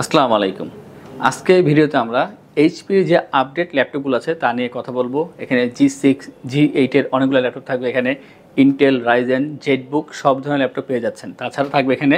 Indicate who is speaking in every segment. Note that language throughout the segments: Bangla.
Speaker 1: আসসালামু আলাইকুম। আজকে ভিডিওতে আমরা এইচপির যে আপডেট ল্যাপটপগুলো আছে তা নিয়ে কথা বলবো। এখানে G6 G8 এর অনেকগুলো ল্যাপটপ থাকবে। এখানে ইন্টেল রাইজেন জেটবুক সব ধরনের ল্যাপটপ পেয়ে যাচ্ছেন। তাছাড়া থাকবে এখানে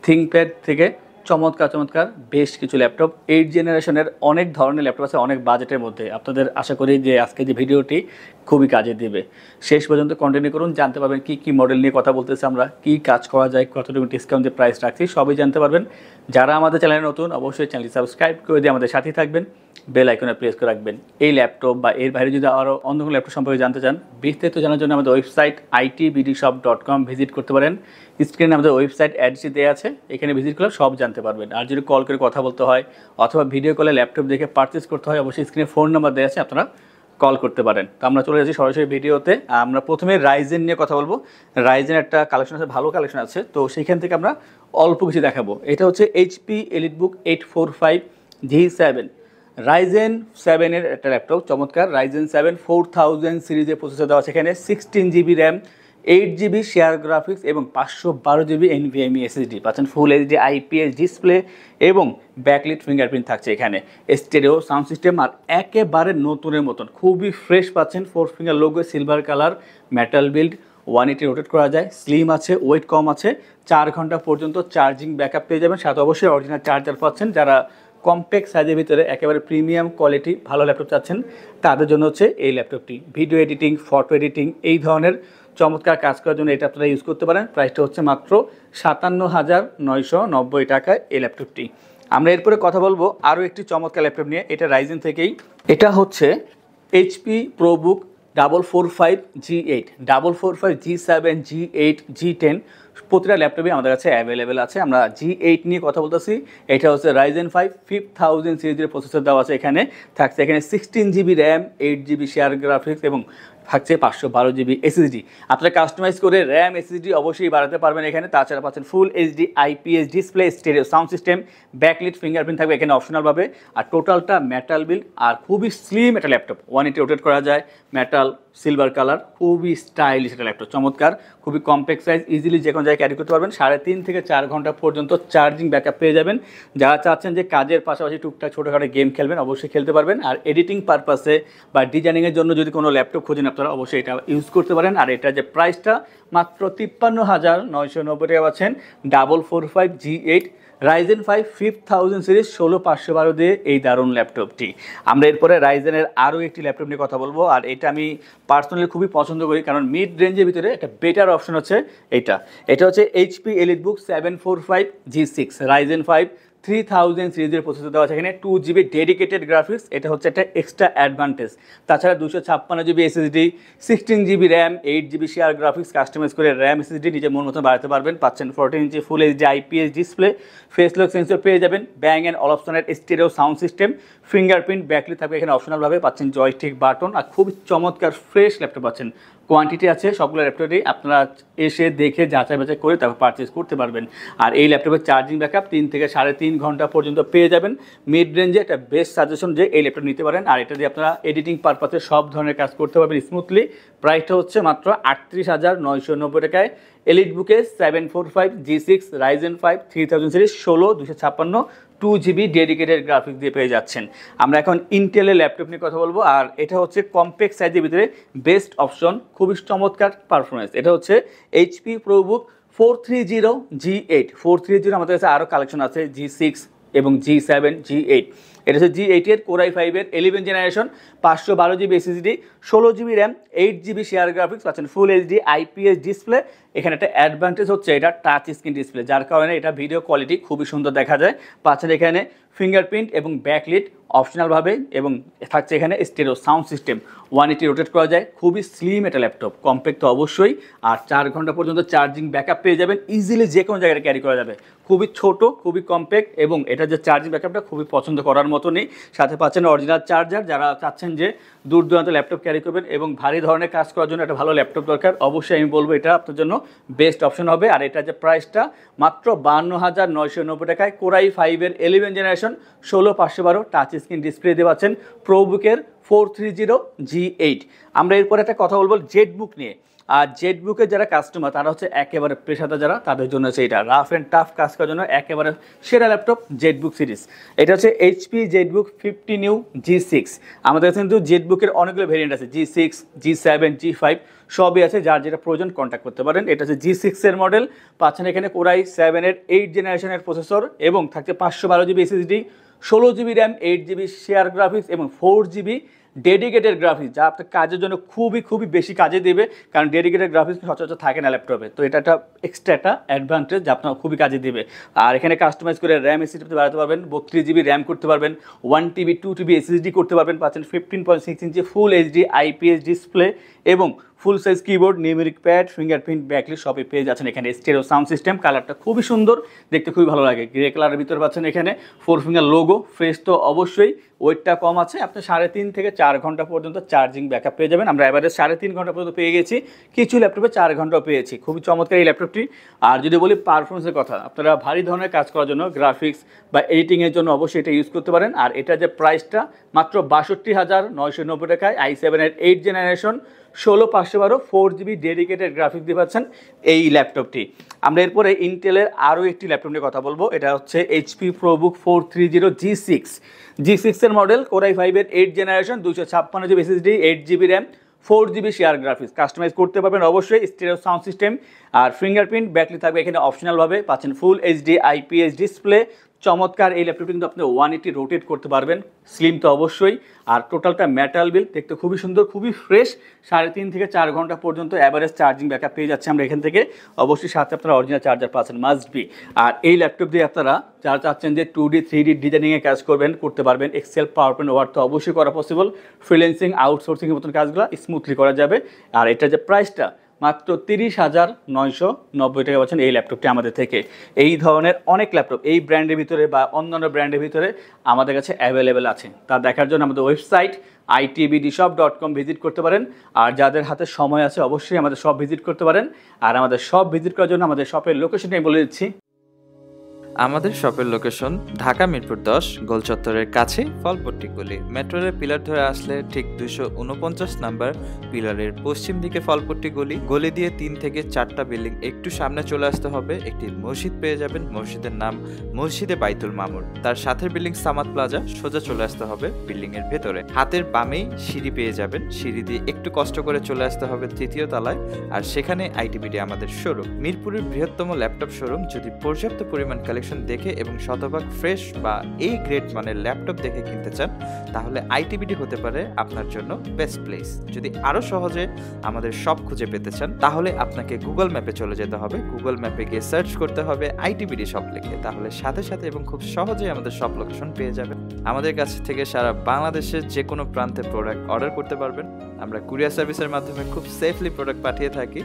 Speaker 1: থিংকপ্যাড থেকে চমৎকার বেশ কিছু ল্যাপটপ 8 জেনারেশনের অনেক ধরনের ল্যাপটপ আছে অনেক বাজেটের মধ্যে। আপনাদের আশা করি যে আজকে যে ভিডিওটি খুবই কাজে দেবে। শেষ পর্যন্ত কন্টিনিউ করুন, জানতে পারবেন কি মডেল নিয়ে কথা বলতেছে, আমরা কি কাজ করা যায়, কতটুকু ডিসকাউন্টে প্রাইস রাখছি সবই জানতে পারবেন। যারা আমাদের চ্যানেলে নতুন অবশ্যই চ্যানেলটি সাবস্ক্রাইব করে দিয়ে আমাদের সাথেই থাকবেন, বেল আইকনে প্রেস করে রাখবেন। এই ল্যাপটপ বা এর বাইরে যদি আরও অন্য কোনো ল্যাপটপ সম্পর্কে জানতে চান, বিস্তারিত জানার জন্য আমাদের ওয়েবসাইট itbdshop.com ভিজিট করতে পারেন। স্ক্রিনে আমাদের ওয়েবসাইট অ্যাড্রেস দেওয়া আছে, এখানে ভিজিট করলে সব জানতে পারবেন। আর যদি কল করে কথা বলতে হয় অথবা ভিডিও কলে ল্যাপটপ দেখে পারচেস করতে হয়, অবশ্যই স্ক্রিনে ফোন নাম্বার দেওয়া আছে, আপনারা কল করতে পারেন। তো আমরা চলে যাচ্ছি সরাসরি ভিডিওতে। আমরা প্রথমে রাইজেন নিয়ে কথা বলবো। রাইজেন একটা কালেকশন আছে, ভালো কালেকশন আছে, তো সেইখান থেকে আমরা অল্প কিছু দেখাবো। এটা হচ্ছে এইচপি এলিটবুক 845 G7 রাইজেন 7-এর একটা ল্যাপটপ, চমৎকার। রাইজেন 7 4000 সিরিজের প্রসেসর দেওয়া আছে এখানে, 16GB RAM, 8GB share graphics এবং 512GB NVMe SSD পাচ্ছেন। ফুল এইচডি IPS ডিসপ্লে এবং ব্যাকলিট ফিঙ্গারপ্রিন্ট থাকছে এখানে, স্টেরিও সাউন্ড সিস্টেম, আর একেবারে নতুনের মতন খুবই ফ্রেশ পাচ্ছেন। 4 finger logo, silver colour, metal build, 180 rotate করা যায়, স্লিম আছে, ওয়েট কম আছে, 4 ঘন্টা পর্যন্ত চার্জিং ব্যাকআপ পেয়ে যাবেন। সাথে অবশ্যই অরিজিনাল চার্জার পাচ্ছেন। যারা কম্প্যাক্ট সাইজের ভিতরে একেবারে প্রিমিয়াম কোয়ালিটি ভালো ল্যাপটপ চাচ্ছেন তাদের জন্য হচ্ছে এই ল্যাপটপটি। ভিডিও এডিটিং, ফটো এডিটিং, এই ধরনের চমৎকার কাজ করার জন্য এটা আপনারা ইউজ করতে পারেন। প্রাইসটা হচ্ছে মাত্র 57,990 টাকায় এই ল্যাপটপটি। আমরা এরপরে কথা বলবো আরও একটি চমৎকার ল্যাপটপ নিয়ে, এটা রাইজেন থেকেই। এটা হচ্ছে HP ProBook 445 G8, 445 G7, G8, G10 প্রতিটা ল্যাপটপে আমাদের কাছে অ্যাভেলেবেল আছে। আমরা G8 নিয়ে কথা বলতেছি। এটা হচ্ছে রাইজেন 5 5000 সিরিজের প্রসেসর দেওয়া আছে এখানে, থাকছে এখানে 16GB RAM, 8GB share graphics এবং থাকছে 512GB SSD। আপনারা কাস্টমাইজ করে র্যাম SSD অবশ্যই বাড়াতে পারবেন এখানে। তাছাড়া পাচ্ছেন full HD IPS display, stereo sound system, backlit fingerprint থাকবে এখানে অপশনালভাবে। আর টোটালটা মেটাল বিল্ড আর খুবই স্লিম একটা ল্যাপটপ, 180 রোটেট করা যায়, মেটাল, সিলভার কালার, খুবই স্টাইলিশ একটা ল্যাপটপ, চমৎকার, খুবই কম্প্যাক্ট সাইজ, ইজিলি যে কোনো জায়গায় ক্যারি করতে পারবেন। 3.5 থেকে 4 ঘন্টা পর্যন্ত চার্জিং ব্যাকআপ পেয়ে যাবেন। যারা চাচ্ছেন যে কাজের পাশাপাশি টুকটাক ছোটোখাটো গেম খেলবেন, অবশ্যই খেলতে পারবেন। আর এডিটিং পারপাসে বা ডিজাইনিংয়ের জন্য যদি কোনো ল্যাপটপ খোঁজেন আপনারা অবশ্যই এটা ইউজ করতে পারেন। আর এটার যে প্রাইসটা মাত্র 53,990 টাকা পাচ্ছেন। 445 G8 রাইজেন 5 5000 সিরিজ 16512 দিয়ে এই দারুণ ল্যাপটপটি। আমরা এরপরে রাইজেনের আরও একটি ল্যাপটপ নিয়ে কথা বলবো। আর এটা আমি পার্সোনালি খুবই পছন্দ করি, কারণ মিড রেঞ্জের ভিতরে একটা বেটার অপশন হচ্ছে এটা হচ্ছে HP এলিটবুক 745 G6 রাইজেন 5 3000 সিরিজের প্রসেসর দেওয়া আছে এখানে, 2GB ডেডিকেটেড গ্রাফিক্স, এটা হচ্ছে একটা এক্সট্রা অ্যাডভান্টেজ। তাছাড়া 256GB SSD, 16GB RAM, 8GB share graphics, customize করে র্যাম SSD নিজের মন মতো বাড়াতে পারবেন। পাচ্ছেন 14 inch full HD IPS display, face lock sensor পেয়ে যাবেন, ব্যাং অ্যান্ড অলপশনের stereo sound system, fingerprint, backlit থাকবে এখানে অপশনালভাবে, পাচ্ছেন জয়স্টিক বাটন, আর খুব চমৎকার ফ্রেশ ল্যাপটপ পাচ্ছেন। কোয়ান্টিটি আছে সবগুলো ল্যাপটপেই, আপনারা এসে দেখে যাচাই বাছাই করে তারপর পারচেস করতে পারবেন। আর এই ল্যাপটপের চার্জিং ব্যাকআপ 3 থেকে 3.5 ঘন্টা পর্যন্ত পেয়ে যাবেন। মিড রেঞ্জে একটা বেস্ট সাজেশন যে এই ল্যাপটপ নিতে পারেন। আর এটা দিয়ে আপনারা এডিটিং পারপাসে সব ধরনের কাজ করতে পারবেন স্মুথলি। প্রাইসটা হচ্ছে মাত্র 38,990 টাকায়। এলিটবুকে 745 G6 Ryzen 5 3000 series 16256 2GB dedicated graphics দিয়ে পেয়ে যাচ্ছেন। আমরা এখন ইন্টেলের ল্যাপটপ নিয়ে কথা বলবো। আর এটা হচ্ছে কম্প্যাক্ট সাইজের ভিতরে বেস্ট অপশন, খুবই চমৎকার পারফরমেন্স। এটা হচ্ছে HP ProBook 430 G8 430। আমাদের কাছে আরও কালেকশন আছে G6 এবং G7 G8। এটা হচ্ছে G8-এর Core i5-এর 11 generation, 512GB SSD, 16GB RAM, 8GB share graphics, পাচ্ছেন ফুল এইচডি IPS ডিসপ্লে। এখানে একটা অ্যাডভান্টেজ হচ্ছে এটা টাচ স্ক্রিন ডিসপ্লে, যার কারণে এটা ভিডিও কোয়ালিটি খুবই সুন্দর দেখা যায়। পাচ্ছেন এখানে ফিঙ্গারপ্রিন্ট এবং ব্যাকলিট অপশনালভাবে, এবং থাকছে এখানে স্টেরিও সাউন্ড সিস্টেম, 180 রোটেট করা যায়, খুবই স্লিম একটা ল্যাপটপ, কম্প্যাক্ট তো অবশ্যই। আর 4 ঘন্টা পর্যন্ত চার্জিং ব্যাকআপ পেয়ে যাবেন, ইজিলি যে কোনো জায়গায় ক্যারি করা যাবে, খুবই ছোট, খুবই কম্প্যাক্ট, এবং এটা যে চার্জিং ব্যাকআপটা খুবই পছন্দ করার মতনই। সাথে পাচ্ছেন অরিজিনাল চার্জার। যারা চাচ্ছেন যে দূর দূরান্ত ল্যাপটপ ক্যারি করবেন এবং ভারী ধরনের কাজ করার জন্য একটা ভালো ল্যাপটপ দরকার, অবশ্যই আমি বলবো এটা আপনার জন্য বেস্ট অপশন হবে। আর এটা যে প্রাইসটা মাত্র 52,990 টাকায়। Core i5-এর 11 generation 16512 touch screen display দিয়ে পাচ্ছেন প্রোবুকের 430 G8। আমরা এরপর একটা কথা বলবো জেটবুক নিয়ে। আর জেটবুকের যারা কাস্টমার তারা হচ্ছে একেবারে পেশাদার যারা, তাদের জন্য হচ্ছে এটা রাফ অ্যান্ড টাফ কাজ করার জন্য একেবারে সেরা ল্যাপটপ জেটবুক সিরিজ। এটা হচ্ছে এইচপি জেটবুক 50 নিউ G6। আমাদের কাছে কিন্তু জেটবুকের অনেকগুলো ভেরিয়েন্ট আছে, G6, G7, G5 সবই আছে, যার যেটা প্রয়োজন কন্ট্যাক্ট করতে পারেন। এটা হচ্ছে G6 এর মডেল, পাচ্ছেন এখানে কোরাই 7 এর 8 জেনারেশনের প্রসেসর এবং থাকছে 512 GB SSD, 16 GB RAM, 8 GB share graphics এবং 4 জিবি ডেডিকেটেড গ্রাফিক্স, যা আপনার কাজের জন্য খুবই বেশি কাজে দেবে, কারণ ডেডিকেটেড গ্রাফিক্স সচরাচর থাকে না ল্যাপটপে। তো এটা একটা এক্সট্রা একটা অ্যাডভান্টেজ যা আপনার খুবই কাজে দিবে। আর এখানে কাস্টমাইজ করে র্যাম এসএসডি বাড়াতে পারবেন, 32 জিবি র্যাম করতে পারবেন, 1 টিবি 2 টিবি এসএসডি করতে পারবেন, পাচ্ছেন 15.6 ইঞ্চি ফুল এইচডি আইপিএস ডিসপ্লে এবং ফুল size keyboard, numeric pad, fingerprint, backlit সবই পেয়ে যাচ্ছেন এখানে। স্টেরিও সাউন্ড সিস্টেম, কালারটা খুবই সুন্দর, দেখতে খুবই ভালো লাগে। গ্রে কালারের ভিতরে পাচ্ছেন এখানে 4 ফিঙ্গার লোগো, ফ্রেশ তো অবশ্যই, ওয়েটটা কম আছে। আপনি 3.5 থেকে 4 ঘন্টা পর্যন্ত চার্জিং ব্যাকআপ পেয়ে যাবেন। আমরা এভারেজ 3.5 ঘন্টা পর্যন্ত পেয়ে গেছি, কিছু ল্যাপটপে 4 ঘন্টাও পেয়েছি। খুবই চমৎকার এই ল্যাপটপটি। আর যদি বলি পারফরমেন্সের কথা, আপনারা ভারী ধরনের কাজ করার জন্য, গ্রাফিক্স বা এডিটিংয়ের জন্য অবশ্যই এটা ইউজ করতে পারেন। আর এটা যে প্রাইসটা মাত্র 62,990 টাকায় i7 এর 8 জেনারেশন 16512 4 জিবি ডেডিকেটেড গ্রাফিক্স দিয়ে পাচ্ছেন এই ল্যাপটপটি। আমরা এরপরে ইন্টেলের আরও একটি ল্যাপটপ নিয়ে কথা বলবো। এটা হচ্ছে এইচপি প্রোবুক 430 G6 এর মডেল, কোরাই 5 এর 8 generation, 256 GB SSD, 8 GB RAM, 4 GB share graphics. Customize করতে পারবেন অবশ্যই, স্টেরিও সাউন্ড সিস্টেম আর ফিঙ্গারপ্রিন্ট, ব্যাকলিট থাকবে এখানে অপশনালভাবে, পাচ্ছেন ফুল এইচডি আইপিএস ডিসপ্লে। চমৎকার এই ল্যাপটপটি কিন্তু আপনি 180 রোটেট করতে পারবেন, স্লিম তো অবশ্যই। আর টোটালটা মেটাল বিল, দেখতে খুবই সুন্দর, খুবই ফ্রেশ। 3.5 থেকে 4 ঘন্টা পর্যন্ত অ্যাভারেজ চার্জিং ব্যাকআপ পেয়ে যাচ্ছে আমরা এখান থেকে। অবশ্যই সাথে আপনারা অরিজিনাল চার্জার পাচ্ছেন, মাস্ট বি। আর এই ল্যাপটপ দিয়ে আপনারা যারা চাচ্ছেন যে 2D 3D ডিজাইনিংয়ে কাজ করতে পারবেন, এক্সেল, পাওয়ার পয়েন্ট, ওয়ার্ড তো অবশ্যই করা পসিবল। ফ্রিল্যান্সিং, আউটসোর্সিংয়ের মতন কাজগুলো স্মুথলি করা যাবে। আর এটা যে প্রাইসটা মাত্র 30,990 টাকা পাচ্ছেন এই ল্যাপটপটি আমাদের থেকে। এই ধরনের অনেক ল্যাপটপ এই ব্র্যান্ডের ভিতরে বা অন্যান্য ব্র্যান্ডের ভিতরে আমাদের কাছে অ্যাভেলেবেল আছে। তা দেখার জন্য আমাদের ওয়েবসাইট itbdshop.com ভিজিট করতে পারেন। আর যাদের হাতে সময় আছে অবশ্যই আমাদের শপ ভিজিট করতে পারেন। আর আমাদের শপ ভিজিট করার জন্য আমাদের শপের লোকেশনটা আমি বলে দিচ্ছি।
Speaker 2: আমাদের শপের লোকেশন ঢাকা মিরপুর 10 গোল চত্বরের কাছে ফলপট্টি গলি। মেট্রো রেল পিলার ধরে আসলে ঠিক 249 নাম্বার পিলারের পশ্চিম দিকে ফলপট্টি গলি। গলি দিয়ে 3 থেকে 4টা বিল্ডিং একটু সামনে চলে আসতে হবে, একটি মসজিদ পেয়ে যাবেন। মসজিদের নাম মসজিদে বাইতুল মামুর। তার সাথের বিল্ডিং সামাদ প্লাজা, সোজা চলে আসতে হবে বিল্ডিং এর ভেতরে। হাতের বামেই সিঁড়ি পেয়ে যাবেন, সিঁড়ি দিয়ে একটু কষ্ট করে চলে আসতে হবে 3য় তলায়। আর সেখানে আইটিবিডি আমাদের শোরুম, মিরপুরের বৃহত্তম ল্যাপটপ শোরুম। যদি পর্যাপ্ত পরিমাণ কালেকশন দেখে এবং শতভাগ ফ্রেশ বা এই গ্রেড মানের ল্যাপটপ দেখে কিনতে চান, তাহলে আইটিবিডি হতে পারে আপনার জন্য বেস্ট প্লেস। যদি আরো সহজে আমাদের শপ খুঁজে পেতে চান, তাহলে আপনাকে গুগল ম্যাপে চলে যেতে হবে। গুগল ম্যাপে গিয়ে সার্চ করতে হবে আইটিবিডি শপ লিখে, তাহলে সাথে সাথে এবং খুব সহজেই আমাদের শপ লোকেশন পেয়ে যাবেন। আমাদের কাছ থেকে সারা বাংলাদেশের যে কোনো প্রান্তে প্রোডাক্ট অর্ডার করতে পারবেন। আমরা কুরিয়ার সার্ভিসের মাধ্যমে খুব সেফলি প্রোডাক্ট পাঠিয়ে থাকি।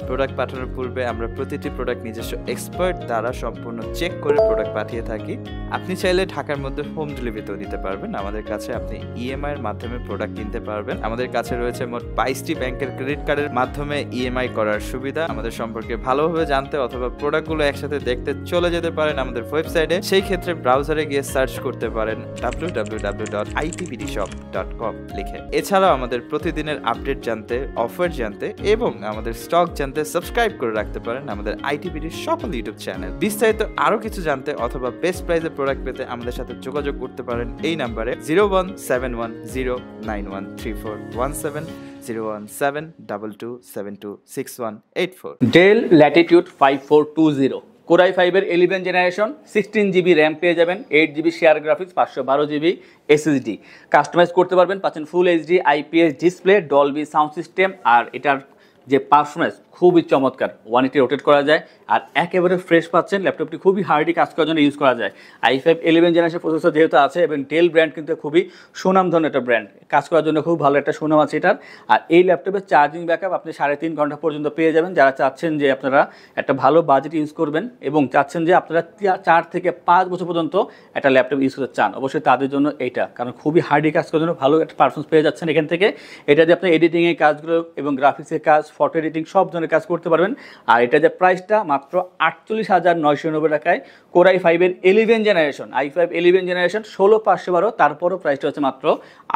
Speaker 2: প্রোডাক্ট পাঠানোর পূর্বে আমরা প্রতিটি প্রোডাক্ট নিজস্ব এক্সপার্ট দ্বারা সম্পূর্ণ চেক করে প্রোডাক্ট পাঠিয়ে থাকি। আপনি চাইলে ঢাকার মধ্যে হোম ডেলিভারিতেও দিতে পারবেন। আমাদের কাছে আপনি ইএমআই এর মাধ্যমে প্রোডাক্ট কিনতে পারবেন। আমাদের কাছে রয়েছে মোট 22টি ব্যাংকের ক্রেডিট কার্ডের মাধ্যমে ইএমআই করার সুবিধা। আমাদের সম্পর্কে ভালোভাবে জানতে অথবা প্রোডাক্টগুলো একসাথে দেখতে চলে যেতে পারেন আমাদের ওয়েবসাইটে। সেই ক্ষেত্রে ব্রাউজারে গিয়ে সার্চ করতে পারেন www.itbdshop.com লিখে। এছাড়াও আমাদের প্রতিদিনের আপডেট জানতে, অফার জানতে এবং আমাদের স্টক জানতে সাবস্ক্রাইব করে রাখতে পারেন আমাদের আইটিবিডির সকল ইউটিউব চ্যানেল। বিস্তারিত আরো কিছু জানতে অথবা বেস্ট প্রাইসে প্রোডাক্ট পেতে আমাদের সাথে যোগাযোগ করতে পারেন এই নাম্বারে 01710913417 01722726184।
Speaker 1: ডেল ল্যাটিটিউড 5420 কোরাই 5 এর 11 জেনারেশন, 16 জিবি র্যাম পেয়ে যাবেন, 8 GB share graphics, 512 GB SSD. Customize করতে পারবেন, পাচ্ছেন full HD IPS display, Dolby sound system. আর এটার যে পারফরমেন্স খুবই চমৎকার, 180 রোটেট করা যায় আর একেবারে ফ্রেশ পাচ্ছেন। ল্যাপটপটি খুবই হার্ডি কাজ করার জন্য ইউজ করা যায়। i5 11 জেনারেশন প্রসেসর যেহেতু আছে এবং ডেল ব্র্যান্ড কিন্তু খুবই সুনাম ধরনের একটা ব্র্যান্ড, কাজ করার জন্য খুব ভালো একটা সুনাম আছে এটার। আর এই ল্যাপটপের চার্জিং ব্যাকআপ আপনি 3.5 ঘন্টা পর্যন্ত পেয়ে যাবেন। যারা চাচ্ছেন যে আপনারা একটা ভালো বাজেট ইউজ করবেন এবং চাচ্ছেন যে আপনারা 4 থেকে 5 বছর পর্যন্ত একটা ল্যাপটপ ইউজ করতে চান, অবশ্যই তাদের জন্য এইটা, কারণ খুবই হার্ডি কাজ করার জন্য ভালো একটা পারফরমেন্স পেয়ে যাচ্ছেন এখান থেকে। এটা দিয়ে আপনি এডিটিংয়ের কাজগুলো এবং গ্রাফিক্সের কাজ, ফটো এডিটিং সব ধরনের কাজ করতে পারবেন। আর এটা যে প্রাইসটা মাত্র 48,990 টাকায়, Core i5 11 generation, i5 11 generation 16512, তারপরও প্রাইসটা হচ্ছে মাত্র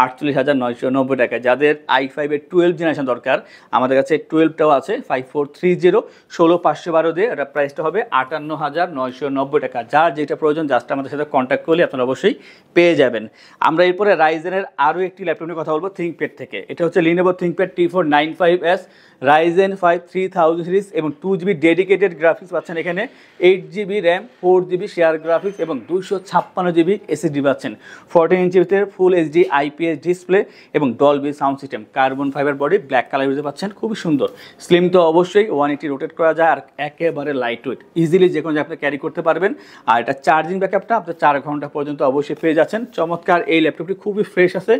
Speaker 1: 48,990 টাকায়। যাদের i5 12 জেনারেশন দরকার, আমাদের কাছে 12টাও আছে, 5430 16512 দিয়ে, এটা প্রাইসটা হবে 58,990 টাকা। যার যেটা প্রয়োজন জাস্ট আমাদের সাথে কন্ট্যাক্ট করলে আপনারা অবশ্যই পেয়ে যাবেন। আমরা এরপরে রাইজেনের আরও একটি ল্যাপটপ নিয়ে কথা বলবো ThinkPad থেকে। এটা হচ্ছে Lenovo ThinkPad T495S Ryzen 5 3000 series এবং 2GB ডেডিকেটেড গ্রাফিক্স পাচ্ছেন এখানে, 8GB RAM, 4GB share graphics এবং 256GB SSD পাচ্ছেন। 14 ইঞ্চি ভিতরে ফুল HD IPS ডিসপ্লে এবং Dolby sound system, carbon fibre body, black colour ইউজে পাচ্ছেন, খুবই সুন্দর। স্লিম তো অবশ্যই, 180 রোটেট করা যায় আর একেবারে লাইট ওয়েট, ইজিলি যে কোনো জায়গায় আপনি ক্যারি করতে পারবেন। আর এটা চার্জিং ব্যাকআপটা আপনি 4 ঘন্টা পর্যন্ত অবশ্যই পেয়ে যাচ্ছেন। চমৎকার এই ল্যাপটপটি খুবই ফ্রেশ আছে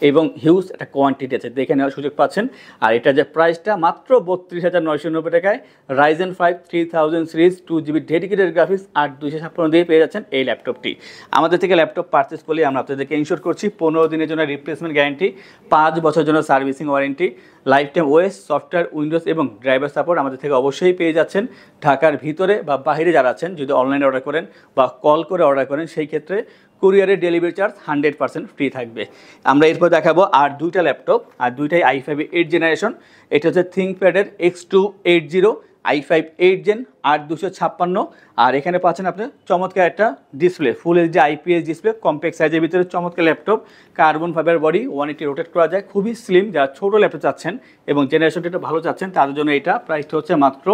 Speaker 1: এবং হিউজ একটা কোয়ান্টিটি আছে, দেখে নেওয়ার সুযোগ পাচ্ছেন। আর এটা যে প্রাইসটা মাত্র 32,990 টাকায়, Ryzen 5 3000 series, 2GB dedicated graphics, 8256 দিয়ে পেয়ে যাচ্ছেন এই ল্যাপটপটি। আমাদের থেকে ল্যাপটপ পারচেস করলে আমরা আপনাদেরকে ইনশোর করছি 15 দিনের জন্য রিপ্লেসমেন্ট গ্যারান্টি, 5 বছরের জন্য servicing warranty, life time OS, software, Windows এবং ড্রাইভার সাপোর্ট আমাদের থেকে অবশ্যই পেয়ে যাচ্ছেন। ঢাকার ভিতরে বা বাইরে যারা আছেন, যদি অনলাইনে অর্ডার করেন বা কল করে অর্ডার করেন, সেই ক্ষেত্রে কুরিয়ারের ডেলিভারি চার্জ 100% ফ্রি থাকবে। আমরা এরপর দেখাবো আর দুইটা ল্যাপটপ, আর দুইটাই i5 8 জেনারেশন। এটা হচ্ছে ThinkPad X280 i5 8 জেন 8256, আর এখানে পাচ্ছেন আপনি চমৎকার একটা ডিসপ্লে, ফুল এইচডি IPS ডিসপ্লে, কম্প্যাক্ট সাইজের ভিতরে চমৎকার laptop, carbon fibre body, 180 rotate করা যায়, খুবই স্লিম। যারা ছোটো ল্যাপটপ চাচ্ছেন এবং জেনারেশনটা একটু ভালো চাচ্ছেন, তাদের জন্য এটা প্রাইসটা হচ্ছে মাত্র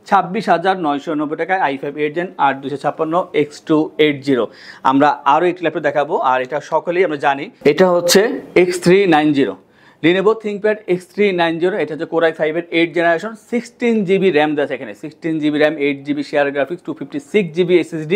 Speaker 1: 26,990 টাকায়, i5 8 জেন 8256 X280। আমরা আরও একটি ল্যাপটপ দেখাবো, আর এটা সকলেই আমরা জানি, এটা হচ্ছে X390, Lenovo ThinkPad X390। এটা হচ্ছে Core i5 8 generation, 16GB RAM দেওয়া আছে এখানে, 16GB RAM, 8GB share graphics, 256GB SSD,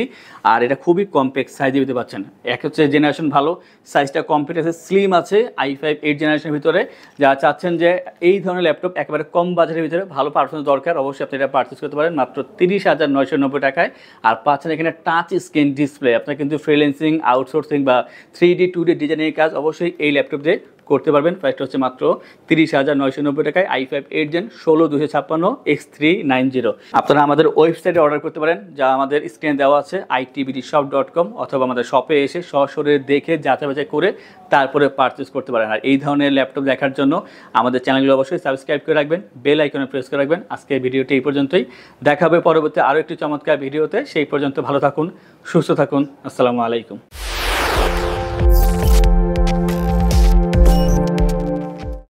Speaker 1: আর এটা খুবই কম্প্যাক্ট সাইজে দিতে পাচ্ছেন। এক হচ্ছে জেনারেশন ভালো, সাইজটা কমপ্লিট আছে, স্লিম আছে i5 8 জেনারেশনের ভিতরে। যারা চাচ্ছেন যে এই ধরনের ল্যাপটপ একেবারে কম বাজেটের ভিতরে ভালো পারফরমেন্স দরকার, অবশ্যই আপনি এটা পারচেস করতে পারেন মাত্র 30,990 টাকায়। আর পাচ্ছেন এখানে টাচ স্ক্রিন ডিসপ্লে। আপনার কিন্তু ফ্রিল্যান্সিং, আউটসোর্সিং বা 3D 2D ডিজাইনের কাজ অবশ্যই এই ল্যাপটপ দিয়ে করতে পারবেন। প্রাইসটা হচ্ছে মাত্র 30,990 টাকায়, i5 8 জেন 16256 X390। আপনারা আমাদের ওয়েবসাইটে অর্ডার করতে পারেন, যা আমাদের স্ক্রিনে দেওয়া আছে, itbdshop.com, অথবা আমাদের শপে এসে সরাসরি দেখে যাচাই বাছাই করে তারপরে পারচেস করতে পারেন। আর এই ধরনের ল্যাপটপ দেখার জন্য আমাদের চ্যানেলগুলো অবশ্যই সাবস্ক্রাইব করে রাখবেন, বেল আইকনে প্রেস করে রাখবেন। আজকের ভিডিওটি এই পর্যন্তই, দেখা হবে পরবর্তী আরও একটি চমৎকার ভিডিওতে। সেই পর্যন্ত ভালো থাকুন, সুস্থ থাকুন, আসসালামু আলাইকুম।